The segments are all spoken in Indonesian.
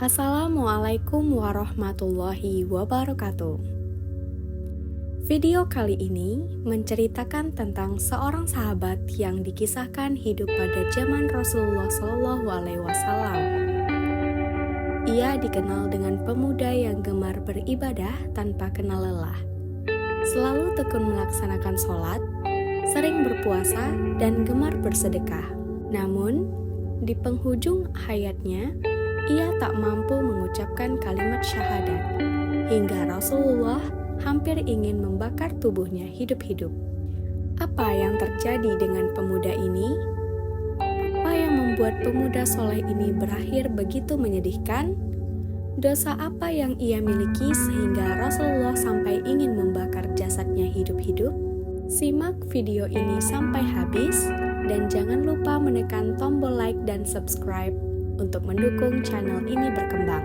Assalamualaikum warahmatullahi wabarakatuh. Video kali ini menceritakan tentang seorang sahabat yang dikisahkan hidup pada zaman Rasulullah SAW. Ia dikenal dengan pemuda yang gemar beribadah tanpa kenal lelah, selalu tekun melaksanakan sholat, sering berpuasa, dan gemar bersedekah. Namun, di penghujung hayatnya, ia tak mampu mengucapkan kalimat syahadat, hingga Rasulullah hampir ingin membakar tubuhnya hidup-hidup. Apa yang terjadi dengan pemuda ini? Apa yang membuat pemuda soleh ini berakhir begitu menyedihkan? Dosa apa yang ia miliki sehingga Rasulullah sampai ingin membakar jasadnya hidup-hidup? Simak video ini sampai habis, dan jangan lupa menekan tombol like dan subscribe untuk mendukung channel ini berkembang.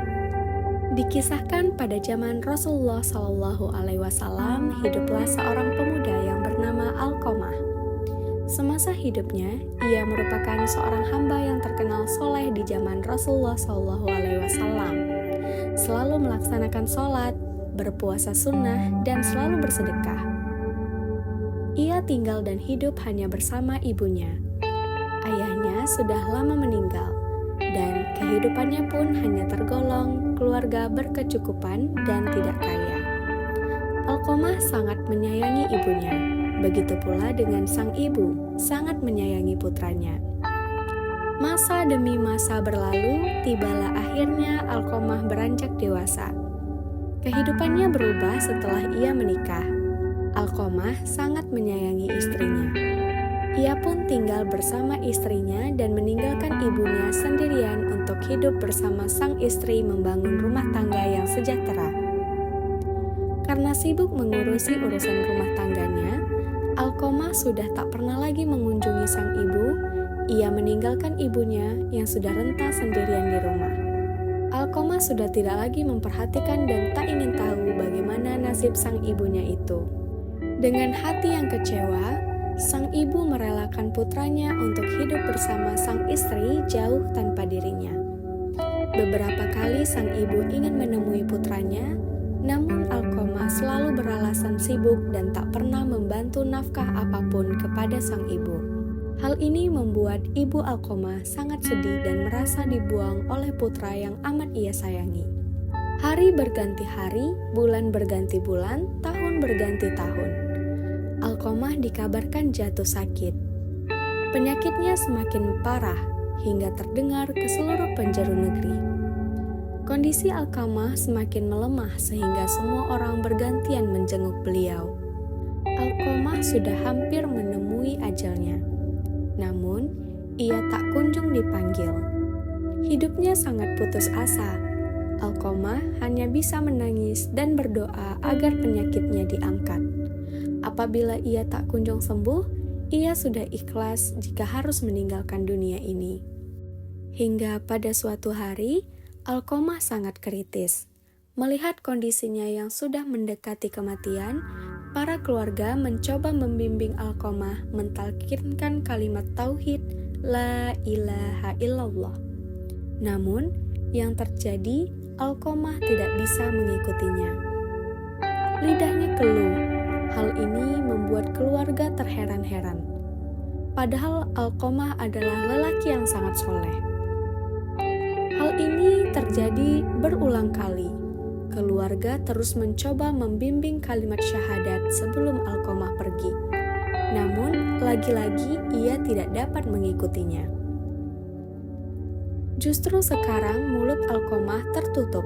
Dikisahkan pada zaman Rasulullah SAW, hiduplah seorang pemuda yang bernama Alqamah. Semasa hidupnya, ia merupakan seorang hamba yang terkenal soleh di zaman Rasulullah SAW. Selalu melaksanakan sholat, berpuasa sunnah, dan selalu bersedekah. Ia tinggal dan hidup hanya bersama ibunya. Ayahnya sudah lama meninggal, dan kehidupannya pun hanya tergolong keluarga berkecukupan dan tidak kaya. Alqamah sangat menyayangi ibunya, begitu pula dengan sang ibu sangat menyayangi putranya. Masa demi masa berlalu, tibalah akhirnya Alqamah beranjak dewasa. Kehidupannya berubah setelah ia menikah. Alqamah sangat menyayangi istrinya. Ia pun tinggal bersama istrinya dan meninggalkan ibunya sendirian untuk hidup bersama sang istri membangun rumah tangga yang sejahtera. Karena sibuk mengurusi urusan rumah tangganya, Alqamah sudah tak pernah lagi mengunjungi sang ibu. Ia meninggalkan ibunya yang sudah renta sendirian di rumah. Alqamah sudah tidak lagi memperhatikan dan tak ingin tahu bagaimana nasib sang ibunya itu. Dengan hati yang kecewa, sang ibu merelakan putranya untuk hidup bersama sang istri jauh tanpa dirinya. Beberapa kali sang ibu ingin menemui putranya, namun Alqamah selalu beralasan sibuk dan tak pernah membantu nafkah apapun kepada sang ibu. Hal ini membuat ibu Alqamah sangat sedih dan merasa dibuang oleh putra yang amat ia sayangi. Hari berganti hari, bulan berganti bulan, tahun berganti tahun. Alqamah dikabarkan jatuh sakit. Penyakitnya semakin parah hingga terdengar ke seluruh penjuru negeri. Kondisi Alqamah semakin melemah sehingga semua orang bergantian menjenguk beliau. Alqamah sudah hampir menemui ajalnya. Namun, ia tak kunjung dipanggil. Hidupnya sangat putus asa. Alqamah hanya bisa menangis dan berdoa agar penyakitnya diangkat. Apabila ia tak kunjung sembuh, ia sudah ikhlas jika harus meninggalkan dunia ini. Hingga pada suatu hari, Alqamah sangat kritis. Melihat kondisinya yang sudah mendekati kematian, para keluarga mencoba membimbing Alqamah mentalkinkan kalimat tauhid La ilaha illallah. Namun, yang terjadi, Alqamah tidak bisa mengikutinya. Lidahnya keluh. Hal ini membuat keluarga terheran-heran. Padahal Alqamah adalah lelaki yang sangat soleh. Hal ini terjadi berulang kali. Keluarga terus mencoba membimbing kalimat syahadat sebelum Alqamah pergi. Namun, lagi-lagi ia tidak dapat mengikutinya. Justru sekarang mulut Alqamah tertutup,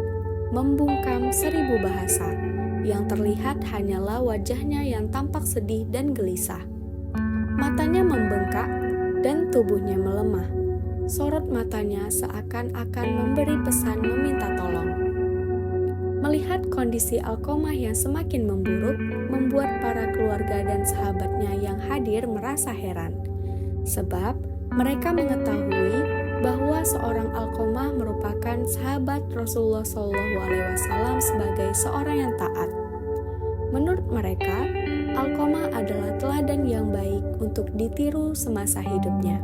membungkam 1000 bahasa. Yang terlihat hanyalah wajahnya yang tampak sedih dan gelisah. Matanya membengkak dan tubuhnya melemah. Sorot matanya seakan-akan memberi pesan meminta tolong. Melihat kondisi Alqamah yang semakin memburuk, membuat para keluarga dan sahabatnya yang hadir merasa heran. Sebab mereka mengetahui bahwa seorang Alqamah merupakan sahabat Rasulullah SAW sebagai seorang yang taat. Menurut mereka, Alqamah adalah teladan yang baik untuk ditiru semasa hidupnya.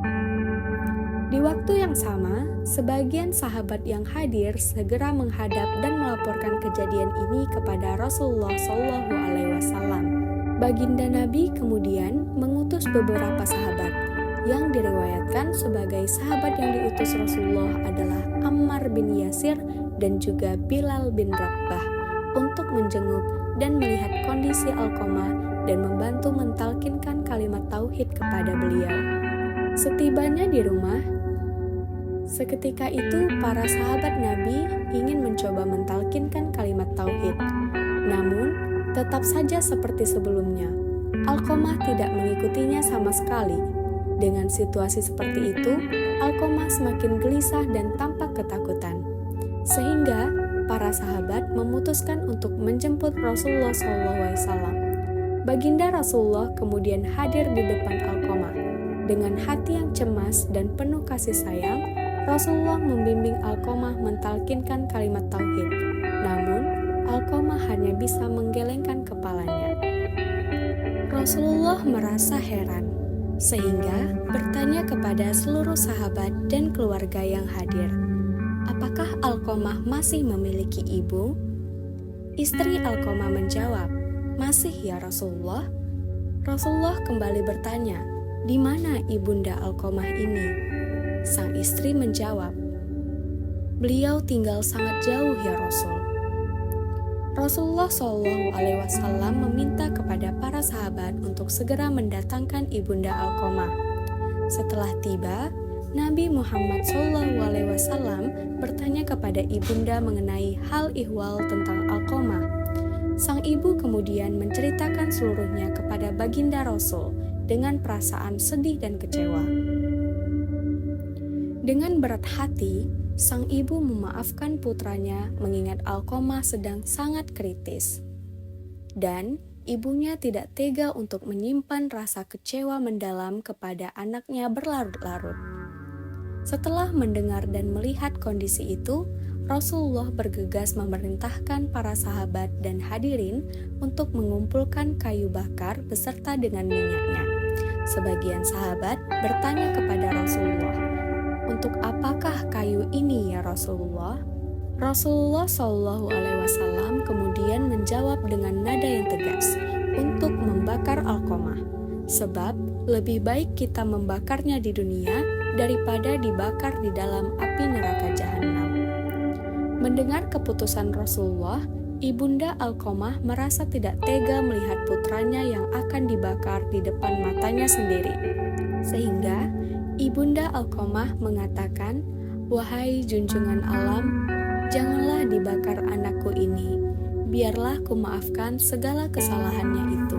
Di waktu yang sama, sebagian sahabat yang hadir segera menghadap dan melaporkan kejadian ini kepada Rasulullah SAW. Baginda Nabi kemudian mengutus beberapa sahabat yang diriwayatkan sebagai sahabat yang diutus Rasulullah adalah Ammar bin Yasir dan juga Bilal bin Rabah untuk menjenguk dan melihat kondisi Alqamah dan membantu mentalkinkan kalimat tauhid kepada beliau. Setibanya di rumah, seketika itu para sahabat Nabi ingin mencoba mentalkinkan kalimat tauhid. Namun, tetap saja seperti sebelumnya, Alqamah tidak mengikutinya sama sekali. Dengan situasi seperti itu, Alqamah semakin gelisah dan tampak ketakutan. Sehingga, para sahabat memutuskan untuk menjemput Rasulullah SAW. Baginda Rasulullah kemudian hadir di depan Alqamah. Dengan hati yang cemas dan penuh kasih sayang, Rasulullah membimbing Alqamah mentalkinkan kalimat tauhid. Namun, Alqamah hanya bisa menggelengkan kepalanya. Rasulullah merasa heran, sehingga bertanya kepada seluruh sahabat dan keluarga yang hadir, apakah Alqamah masih memiliki ibu? Istri Alqamah menjawab, masih ya Rasulullah. Rasulullah kembali bertanya, di mana ibunda Alqamah ini? Sang istri menjawab, beliau tinggal sangat jauh ya Rasul. Rasulullah SAW meminta kepada para sahabat untuk segera mendatangkan ibunda Alqamah. Setelah tiba, Nabi Muhammad SAW bertanya kepada ibunda mengenai hal ihwal tentang Alqamah. Sang ibu kemudian menceritakan seluruhnya kepada baginda Rasul dengan perasaan sedih dan kecewa. Dengan berat hati, sang ibu memaafkan putranya mengingat Alqamah sedang sangat kritis. Dan ibunya tidak tega untuk menyimpan rasa kecewa mendalam kepada anaknya berlarut-larut. Setelah mendengar dan melihat kondisi itu, Rasulullah bergegas memerintahkan para sahabat dan hadirin untuk mengumpulkan kayu bakar beserta dengan minyaknya. Sebagian sahabat bertanya kepada Rasulullah, "Untuk apakah kayu ini ya Rasulullah?" Rasulullah SAW kemudian menjawab dengan nada yang tegas, "Untuk membakar Alqamah, sebab lebih baik kita membakarnya di dunia daripada dibakar di dalam api neraka jahanam." Mendengar keputusan Rasulullah, ibunda Alqamah merasa tidak tega melihat putranya yang akan dibakar di depan matanya sendiri. Sehingga ibunda Alqamah mengatakan, "Wahai junjungan alam, janganlah dibakar anakku ini. Biarlah kumaafkan segala kesalahannya itu,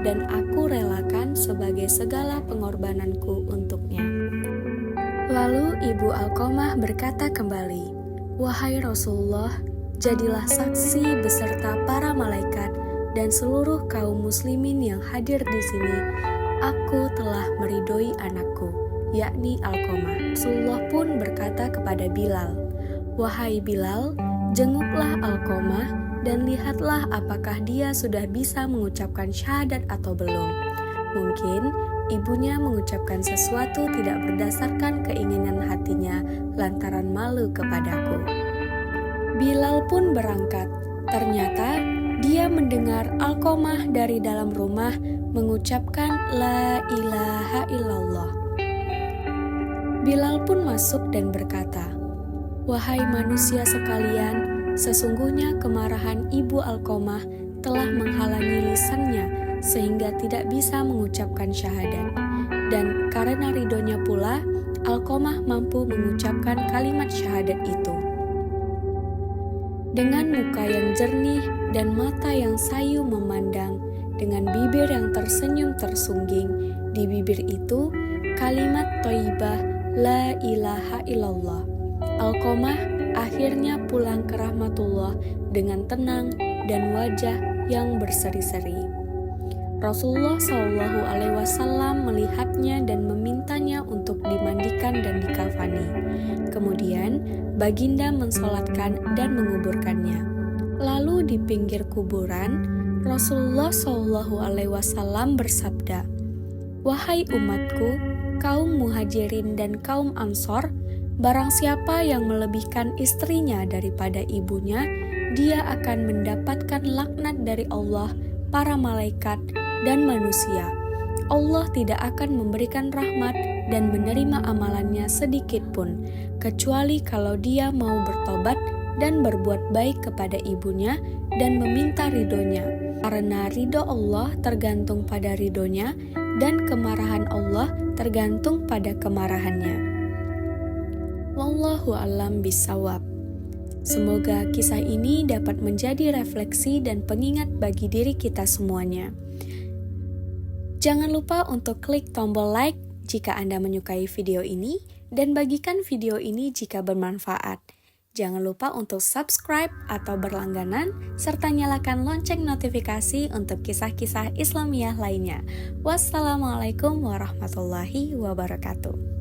dan aku relakan sebagai segala pengorbananku untuknya." Lalu ibu Alqamah berkata kembali, "Wahai Rasulullah, jadilah saksi beserta para malaikat dan seluruh kaum muslimin yang hadir di sini. Aku telah meridhoi anakku, yakni Alqamah." Rasulullah pun berkata kepada Bilal, "Wahai Bilal, jenguklah Alqamah dan lihatlah apakah dia sudah bisa mengucapkan syahadat atau belum. Mungkin ibunya mengucapkan sesuatu tidak berdasarkan keinginan hatinya lantaran malu kepadaku." Bilal pun berangkat. Ternyata dia mendengar Alqamah dari dalam rumah mengucapkan La ilaha illallah. Bilal pun masuk dan berkata, "Wahai manusia sekalian, sesungguhnya kemarahan ibu Alqamah telah menghalangi lisannya sehingga tidak bisa mengucapkan syahadat. Dan karena ridhonya pula, Alqamah mampu mengucapkan kalimat syahadat itu." Dengan muka yang jernih dan mata yang sayu memandang, dengan bibir yang tersenyum tersungging, di bibir itu kalimat thayyibah La ilaha illallah. Alqamah akhirnya pulang ke rahmatullah dengan tenang dan wajah yang berseri-seri. Rasulullah SAW melihatnya dan memintanya untuk dimandikan dan dikafani. Kemudian baginda mensolatkan dan menguburkannya. Lalu di pinggir kuburan, Rasulullah SAW bersabda, "Wahai umatku, kaum Muhajirin dan kaum Ansor, barang siapa yang melebihkan istrinya daripada ibunya, dia akan mendapatkan laknat dari Allah, para malaikat, dan manusia. Allah tidak akan memberikan rahmat dan menerima amalannya sedikit pun, kecuali kalau dia mau bertobat dan berbuat baik kepada ibunya dan meminta ridhonya. Karena ridho Allah tergantung pada ridhonya, dan kemarahan Allah tergantung pada kemarahannya. Wallahu a'lam bishawab. Semoga kisah ini dapat menjadi refleksi dan pengingat bagi diri kita semuanya. Jangan lupa untuk klik tombol like jika Anda menyukai video ini, dan bagikan video ini jika bermanfaat. Jangan lupa untuk subscribe atau berlangganan, serta nyalakan lonceng notifikasi untuk kisah-kisah Islamiyah lainnya. Wassalamualaikum warahmatullahi wabarakatuh.